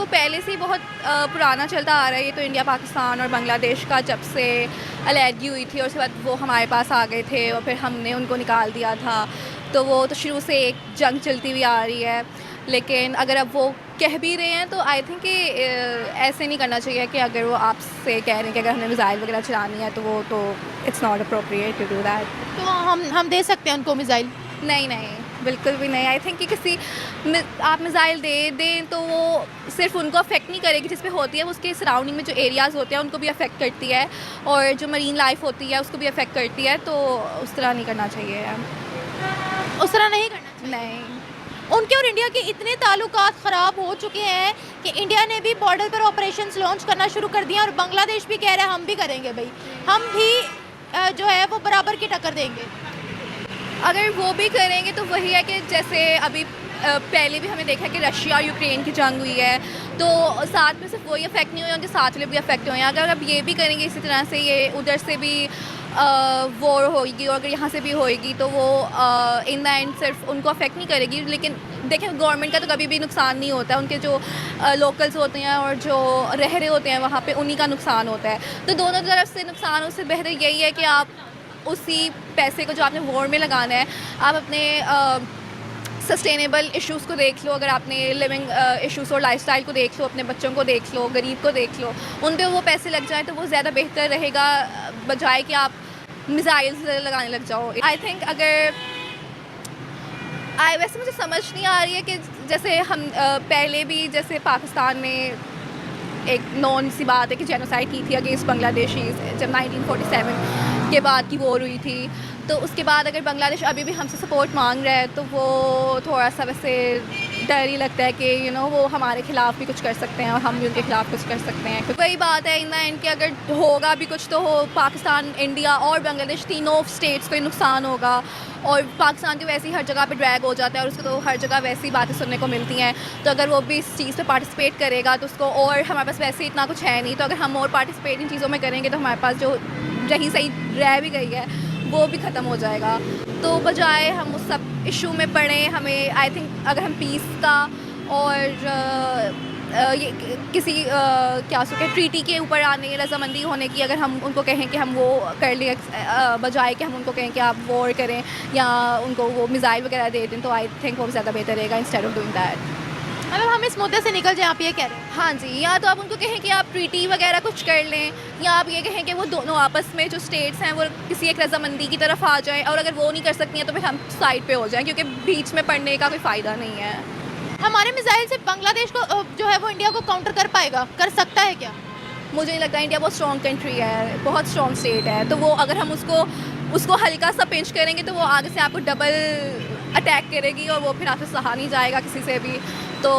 पहले से ही बहुत पुराना चलता आ रहा है। ये तो इंडिया, पाकिस्तान और बांग्लादेश का जब से अलहदगी हुई थी और उसके बाद वो हमारे पास आ गए थे और फिर हमने उनको निकाल दिया था, तो वो तो शुरू से एक जंग चलती हुई आ रही है। लेकिन अगर अब वो कह भी रहे हैं तो आई थिंक कि ऐसे नहीं करना चाहिए कि अगर वो आपसे कह रहे हैं कि अगर हमें मिसाइल वगैरह चलानी है तो वो तो it's not appropriate to do that. तो हम दे सकते हैं उनको मिसाइल? नहीं नहीं, बिल्कुल भी नहीं। आई थिंक कि आप मिसाइल दे दें तो वो सिर्फ उनको अफेक्ट नहीं करेगी जिस पे होती है, उसके सराउंडिंग में जो एरियाज़ होते हैं उनको भी अफेक्ट करती है और जो मरीन लाइफ होती है उसको भी अफेक्ट करती है। तो उस तरह नहीं करना चाहिए। उस तरह नहीं करना चाहिए। नहीं, उनके और इंडिया के इतने ताल्लुकात ख़राब हो चुके हैं कि इंडिया ने भी बॉर्डर पर ऑपरेशंस लॉन्च करना शुरू कर दिया और बांग्लादेश भी कह रहा है हम भी करेंगे भाई, हम भी जो है वो बराबर की टक्कर देंगे। अगर वो भी करेंगे तो वही है कि जैसे अभी पहले भी हमें देखा है कि रशिया और यूक्रेन की जंग हुई है, तो साथ में सिर्फ वही अफेक्ट नहीं हुए, उनके साथ वाले भी अफेक्ट हुए हैं। अगर अब ये भी करेंगे इसी तरह से, ये उधर से भी वॉर होगी और अगर यहाँ से भी होएगी तो वो इन द एंड सिर्फ उनको अफेक्ट नहीं करेगी। लेकिन देखें, गवर्नमेंट का तो कभी भी नुकसान नहीं होता है, उनके जो लोकल्स होते हैं और जो रह रहे होते हैं वहाँ पे उन्हीं का नुकसान होता है। तो दोनों तरफ से नुकसान, उससे बेहतर यही है कि आप उसी पैसे को जो आपने वॉर में लगाना है, आप अपने सस्टेनेबल इश्यूज़ को देख लो। अगर आपने लिविंग इश्यूज़ और लाइफस्टाइल को देख लो, अपने बच्चों को देख लो, गरीब को देख लो, उन पे वो पैसे लग जाएं तो वो ज़्यादा बेहतर रहेगा बजाय कि आप मिसाइल्स लगाने लग जाओ। आई थिंक वैसे मुझे समझ नहीं आ रही है कि जैसे हम पहले भी जैसे पाकिस्तान में एक नॉन सी बात है कि जेनोसाइड की थी अगेंस्ट बांग्लादेशीज़ जब 1947 के बाद की वॉर हुई थी, तो उसके बाद अगर बांग्लादेश अभी भी हमसे सपोर्ट मांग रहा है तो वो थोड़ा सा वैसे डर ही लगता है कि वो हमारे ख़िलाफ़ भी कुछ कर सकते हैं और हम भी उनके ख़िलाफ़ कुछ कर सकते हैं। वही बात है इन द एंड कि अगर होगा भी कुछ तो हो, पाकिस्तान, इंडिया और बांग्लादेश तीनों स्टेट्स को ही नुकसान होगा। और पाकिस्तान तो वैसे ही हर जगह पे ड्रैग हो जाता है और उसको तो हर जगह वैसी बातें सुनने को मिलती हैं, तो अगर वो भी इस चीज़ पे पार्टिसिपेट करेगा तो उसको, और हमारे पास वैसे इतना कुछ है नहीं, तो अगर हम और पार्टिसिपेट इन चीज़ों में करेंगे तो हमारे पास जो रही सही रह भी गई है वो भी ख़त्म हो जाएगा। तो बजाय हम उस सब इशू में पड़ें, हमें आई थिंक अगर हम पीस का और ये किसी क्या उसको ट्रीटी के ऊपर आने, रजामंदी होने की, अगर हम उनको कहें कि हम वो कर लें बजाय कि हम उनको कहें कि आप वॉर करें या उनको वो मिसाइल वगैरह दे दें, तो आई थिंक वो ज़्यादा बेहतर रहेगा इंस्टेड ऑफ डूइंग दैट। मतलब हम इस मुद्दे से निकल जाए, आप ये कह रहे हैं? हाँ जी, या तो आप उनको कहें कि आप ट्रीटी वगैरह कुछ कर लें, या आप ये कहें कि वो दोनों आपस में जो स्टेट्स हैं वो किसी एक रजामंदी की तरफ आ जाएं, और अगर वो नहीं कर सकती हैं तो फिर हम साइड पे हो जाएं, क्योंकि बीच में पड़ने का कोई फ़ायदा नहीं है। हमारे मिसाइल से बांग्लादेश को जो है वो इंडिया को काउंटर कर पाएगा, कर सकता है क्या? मुझे नहीं लगता। इंडिया बहुत स्ट्रॉन्ग कंट्री है, बहुत स्ट्रॉन्ग स्टेट है, तो वो अगर हम उसको हल्का सा पिंच करेंगे तो वो आगे से आपको डबल अटैक करेगी और वो फिर आपसे सहा नहीं जाएगा किसी से भी। तो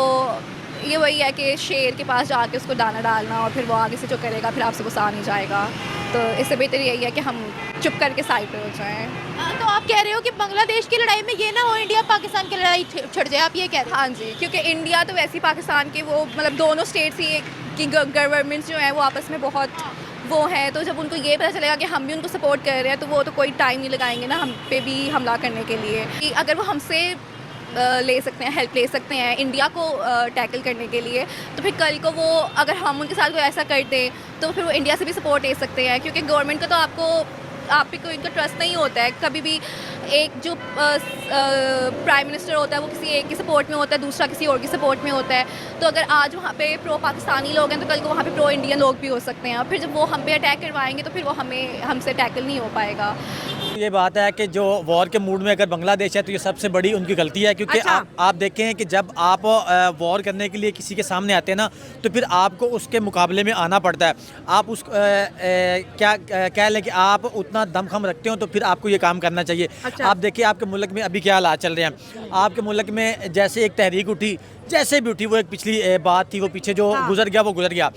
ये वही है कि शेर के पास जाके उसको दाना डालना और फिर वो आगे से जो करेगा फिर आपसे वो सहा नहीं जाएगा। तो इससे बेहतर यही है कि हम चुप करके साइड पे हो जाएं। तो आप कह रहे हो कि बांग्लादेश की लड़ाई में ये ना हो इंडिया पाकिस्तान की लड़ाई छिड़ जाए, आप ये कह रहे हो? हाँ जी, क्योंकि इंडिया तो वैसे ही पाकिस्तान के वो मतलब दोनों स्टेट्स ही की गवर्नमेंट्स जो हैं वो आपस में बहुत वो हैं, तो जब उनको ये पता चलेगा कि हम भी उनको सपोर्ट कर रहे हैं तो वो तो कोई टाइम नहीं लगाएंगे ना हम पे भी हमला करने के लिए। कि अगर वो हमसे ले सकते हैं, हेल्प ले सकते हैं इंडिया को टैकल करने के लिए, तो फिर कल को वो अगर हम उनके साथ कोई ऐसा कर दें तो फिर वो इंडिया से भी सपोर्ट ले सकते हैं, क्योंकि गवर्नमेंट का तो आप पे कोई इनका ट्रस्ट नहीं होता है कभी भी। एक जो प्राइम मिनिस्टर होता है वो किसी एक की सपोर्ट में होता है, दूसरा किसी और की सपोर्ट में होता है, तो अगर आज वहाँ पे प्रो पाकिस्तानी लोग हैं तो कल को वहाँ पे प्रो इंडियन लोग भी हो सकते हैं, और फिर जब वो हम पे अटैक करवाएंगे तो फिर वो हमसे टैकल नहीं हो पाएगा। ये बात है कि जो वॉर के मूड में अगर बांग्लादेश है तो ये सबसे बड़ी उनकी गलती है, क्योंकि अच्छा। आप देखें कि जब आप वॉर करने के लिए किसी के सामने आते हैं ना तो फिर आपको उसके मुकाबले में आना पड़ता है। आप क्या कह लें कि आप उतना दमखम रखते हो तो फिर आपको ये काम करना चाहिए। अच्छा। आप देखिए आपके मुल्क में अभी क्या हालात चल रहे हैं। आपके मुल्क में जैसे एक तहरीक उठी, जैसे भी उठी, वो एक पिछली बात थी, वो पीछे जो गुजर गया वो गुजर गया।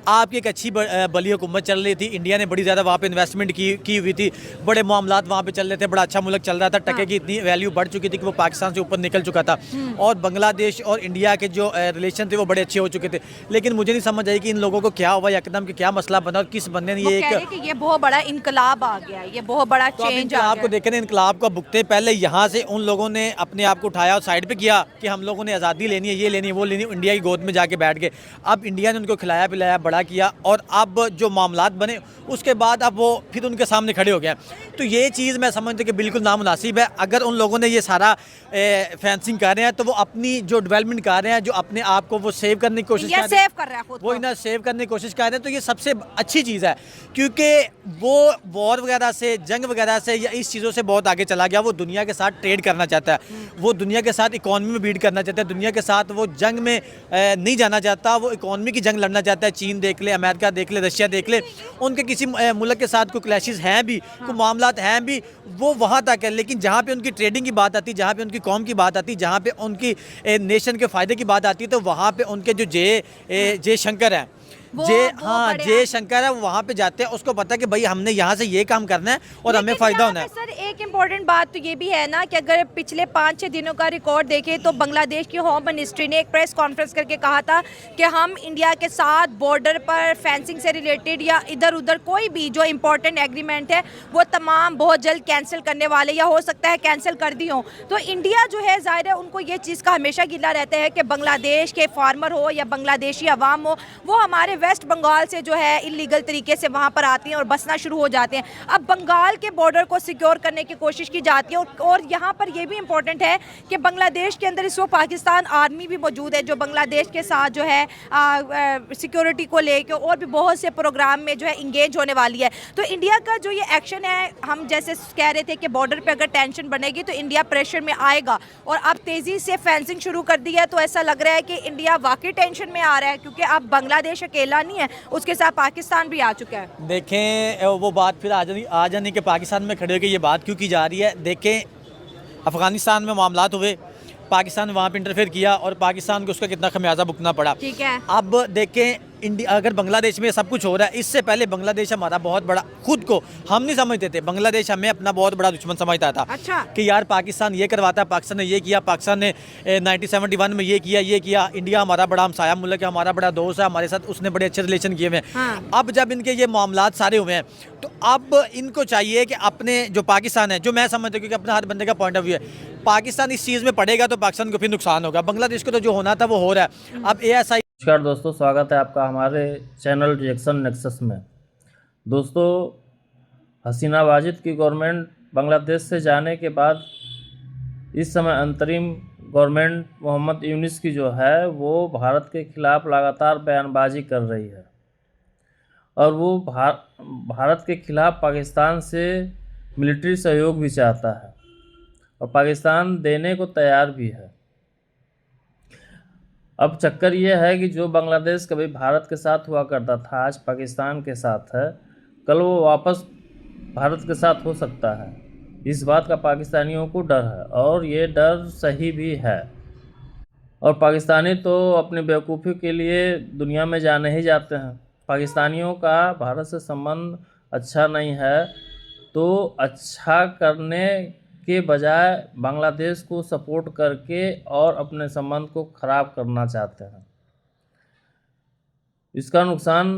आपकी एक अच्छी बली हुकूमत चल रही थी, इंडिया ने बड़ी ज़्यादा वहाँ पे इन्वेस्टमेंट की हुई थी, बड़े मामलात वहाँ पे चल रहे थे, बड़ा अच्छा मुल्क चल रहा था, टके की इतनी वैल्यू बढ़ चुकी थी कि वो पाकिस्तान से ऊपर निकल चुका था, और बांग्लादेश और इंडिया के जो रिलेशन थे वो बड़े अच्छे हो चुके थे। लेकिन मुझे नहीं समझ आई कि इन लोगों को क्या हुआ, एकदम कि क्या मसला बना और किस बंदे ने ये बहुत बड़ा इनकलाब आ गया, ये बहुत बड़ा चेंज आ आपको देखें इनकलाब को भुगते पहले यहाँ से उन लोगों ने अपने आप को उठाया और साइड पे किया कि हम लोगों ने आज़ादी लेनी है, ये लेनी वो लेनी, इंडिया की गोद में जाके बैठ गए। अब इंडिया ने उनको खिलाया पिलाया बड़ा किया और अब जो मामलात बने उसके बाद अब वो फिर उनके सामने खड़े हो गए। तो ये चीज़ मैं समझता हूँ कि बिल्कुल नामुनासिब है। अगर उन लोगों ने ये सारा फैंसिंग कर रहे हैं तो वो अपनी जो डेवलपमेंट कर रहे हैं, जो अपने आप को वो सेव करने की कोशिश कर रहे हैं, सेव कर रहा है खुद वो इन्हें सेव करने की कोशिश कर रहे हैं। तो ये सबसे अच्छी चीज़ है, क्योंकि वो वॉर वगैरह से, जंग वगैरह से या इस चीज़ों से बहुत आगे चला गया। वो दुनिया के साथ ट्रेड करना चाहता है, वो दुनिया के साथ इकॉनमी में बीट करना चाहता है, दुनिया के साथ वो जंग में नहीं जाना चाहता, वो इकॉनमी की जंग लड़ना चाहता है। चीन देख ले, अमेरिका देख ले, रशिया देख ले, उनके किसी मुल्क के साथ कोई क्लैशेस हैं भी, कोई मामलात हैं भी, वो वहाँ तक है। लेकिन जहाँ पे उनकी ट्रेडिंग की बात आती है, जहाँ पे उनकी कौम की बात आती है, जहाँ पे उनकी नेशन के फ़ायदे की बात आती है, तो वहाँ पे उनके जो जय शंकर हैं, जय शंकर है, वो वहाँ पे जाते हैं। उसको पता है कि भाई हमने यहाँ से ये काम करना है और हमें फ़ायदा होना है। सर एक इम्पॉर्टेंट बात तो ये भी है ना कि अगर पिछले 5-6 दिनों का रिकॉर्ड देखें तो बांग्लादेश की होम मिनिस्ट्री ने एक प्रेस कॉन्फ्रेंस करके कहा था कि हम इंडिया के साथ बॉर्डर पर फेंसिंग से रिलेटेड या इधर उधर कोई भी जो इम्पोर्टेंट एग्रीमेंट है वो तमाम बहुत जल्द कैंसिल करने वाले, या हो सकता है कैंसिल कर दी हो। तो इंडिया जो है ज़ाहिर है उनको ये चीज़ का हमेशा गिला रहता है कि बांग्लादेश के फार्मर हो या बांग्लादेशी अवाम हो, वो हमारे वेस्ट बंगाल से जो है इलीगल तरीके से वहाँ पर आती हैं और बसना शुरू हो जाते हैं। अब बंगाल के बॉर्डर को सिक्योर करने की कोशिश की जाती है और यहाँ पर यह भी इम्पोर्टेंट है कि बांग्लादेश के अंदर इस वक्त पाकिस्तान आर्मी भी मौजूद है जो बांग्लादेश के साथ जो है सिक्योरिटी को लेकर और भी बहुत से प्रोग्राम में जो है इंगेज होने वाली है। तो इंडिया का जो ये एक्शन है, हम जैसे कह रहे थे कि बॉर्डर पर अगर टेंशन बनेगी तो इंडिया प्रेशर में आएगा और अब तेज़ी से फेंसिंग शुरू कर दी है। तो ऐसा लग रहा है कि इंडिया वाकई टेंशन में आ रहा है, क्योंकि अब बांग्लादेश अकेला नहीं है, उसके साथ पाकिस्तान भी आ चुका है। देखें वो बात फिर आ जाने के पाकिस्तान में खड़े होकर ये बात क्यों की जा रही है। देखें अफ़गानिस्तान में मामलात हुए, पाकिस्तान ने वहाँ पे इंटरफेयर किया और पाकिस्तान को उसका कितना खमियाजा भुगतना पड़ा। ठीक है। अब देखें इंडिया, अगर बांग्लादेश में सब कुछ हो रहा है, इससे पहले बांग्लादेश हमारा बहुत बड़ा, खुद को हम नहीं समझते थे, बांग्लादेश हमें अपना बहुत बड़ा दुश्मन समझता था। अच्छा। कि यार पाकिस्तान ये करवाता है, पाकिस्तान ने ये किया, पाकिस्तान ने 1971 में ये किया, इंडिया हमारा बड़ा हमसाया मुल्क है, हमारा बड़ा दोस्त है, हमारे साथ उसने बड़े अच्छे रिलेशन किए हुए हैं। हाँ। अब जब इनके ये मामलात सारे हुए हैं तो अब इनको चाहिए कि अपने जो पाकिस्तान है, जो मैं समझता हूँ क्योंकि अपना हर बंदे का पॉइंट ऑफ व्यू है, पाकिस्तान इस चीज़ में पड़ेगा तो पाकिस्तान को फिर नुकसान होगा। बांग्लादेश को तो जो होना था वो हो रहा है। अब ASI। नमस्कार दोस्तों, स्वागत है आपका हमारे चैनल रिएक्शन नेक्सस में। दोस्तों, हसीना वाजिद की गवर्नमेंट बांग्लादेश से जाने के बाद इस समय अंतरिम गवर्नमेंट मोहम्मद यूनिस की जो है वो भारत के खिलाफ लगातार बयानबाजी कर रही है और वो भारत के खिलाफ पाकिस्तान से मिलिट्री सहयोग भी चाहता है और पाकिस्तान देने को तैयार भी है। अब चक्कर ये है कि जो बांग्लादेश कभी भारत के साथ हुआ करता था, आज पाकिस्तान के साथ है, कल वो वापस भारत के साथ हो सकता है। इस बात का पाकिस्तानियों को डर है और ये डर सही भी है। और पाकिस्तानी तो अपनी बेवकूफ़ी के लिए दुनिया में जाने ही जाते हैं। पाकिस्तानियों का भारत से संबंध अच्छा नहीं है, तो अच्छा करने के बजाय बांग्लादेश को सपोर्ट करके और अपने संबंध को ख़राब करना चाहते हैं। इसका नुकसान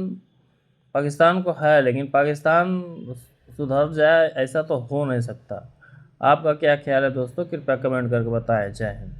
पाकिस्तान को है, लेकिन पाकिस्तान सुधर जाए ऐसा तो हो नहीं सकता। आपका क्या ख्याल है दोस्तों? कृपया कमेंट करके बताएं। जय हिंद।